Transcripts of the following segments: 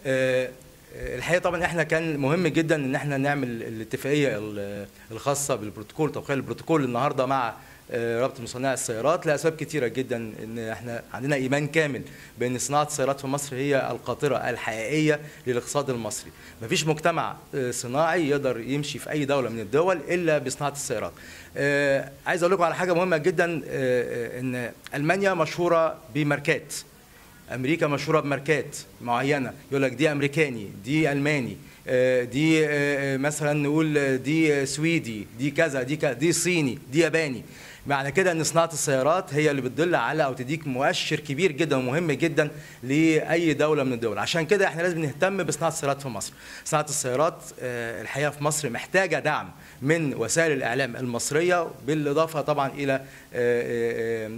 الحقيقه طبعا احنا كان مهم جدا ان احنا نعمل الاتفاقيه الخاصه بالبروتوكول، توقيع البروتوكول النهارده مع رابطه مصنعي السيارات لاسباب كثيره جدا. ان احنا عندنا ايمان كامل بان صناعه السيارات في مصر هي القاطره الحقيقيه للاقتصاد المصري. مفيش مجتمع صناعي يقدر يمشي في اي دوله من الدول الا بصناعه السيارات. عايز اقول لكم على حاجه مهمه جدا، ان المانيا مشهوره بماركات، امريكا مشهوره بماركات معينه، يقول لك دي امريكاني، دي الماني، دي مثلا نقول دي سويدي، دي كذا، دي صيني، دي ياباني. معنى كده ان صناعه السيارات هي اللي بتدل على او تديك مؤشر كبير جدا ومهم جدا لاي دوله من الدول. عشان كده احنا لازم نهتم بصناعه السيارات في مصر. صناعه السيارات الحقيقه في مصر محتاجه دعم من وسائل الاعلام المصريه، بالاضافه طبعا الى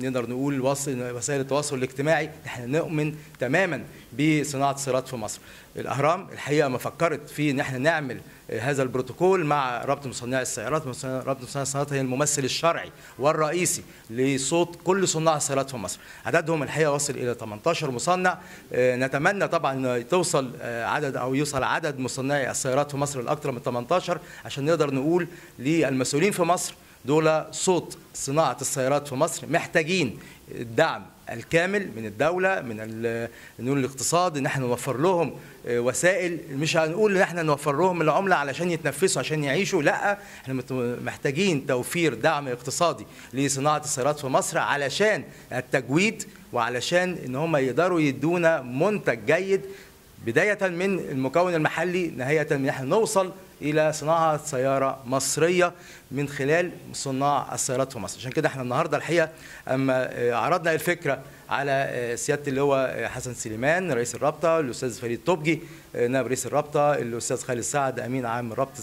نقدر نقول وسائل التواصل الاجتماعي. احنا نؤمن تماما بصناعه السيارات في مصر. الاهرام الحقيقه ما فكرت في ان احنا نعمل هذا البروتوكول مع رابطه مصنعي السيارات. رابطه مصنعي السيارات هي الممثل الشرعي والرئيسي لصوت كل صناع السيارات في مصر. عددهم الحقيقه وصل الى 18 مصنع. نتمنى طبعا ان توصل عدد او يوصل عدد مصنعي السيارات في مصر لاكثر من 18 عشان نقدر نقول للمسؤولين في مصر دول صوت صناعه السيارات في مصر محتاجين الدعم الكامل من الدولة، من نقول الاقتصاد، ان احنا نوفر لهم وسائل. مش هنقول ان احنا نوفر لهم العملة علشان يتنفسوا عشان يعيشوا، لا، احنا محتاجين توفير دعم اقتصادي لصناعة السيارات في مصر علشان التجويد، وعلشان ان هم يقدروا يدونا منتج جيد، بداية من المكون المحلي، نهاية من احنا نوصل إلى صناعة سيارة مصرية من خلال صناع السيارات في مصر. عشان كده احنا النهارده الحقيقة أما عرضنا الفكرة على سيادة اللي هو حسن سليمان رئيس الرابطة، الأستاذ فريد طبجي نائب رئيس الرابطة، الأستاذ خالد سعد أمين عام رابطة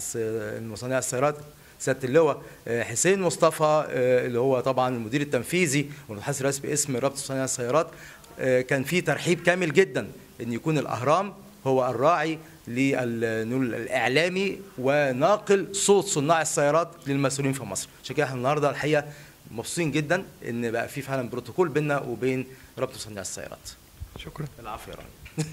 مصنعي السيارات، سيادة اللواء حسين مصطفى اللي هو طبعا المدير التنفيذي والمتحدث الرئيسي باسم رابطة مصنعي السيارات، كان في ترحيب كامل جدا ان يكون الاهرام هو الراعي الاعلامي وناقل صوت صناع السيارات للمسؤولين في مصر. عشان كده احنا النهارده الحقيقه مبسوطين جدا ان بقى في فعلا بروتوكول بيننا وبين رابطه مصنعي السيارات. شكرا. العفو يا رب.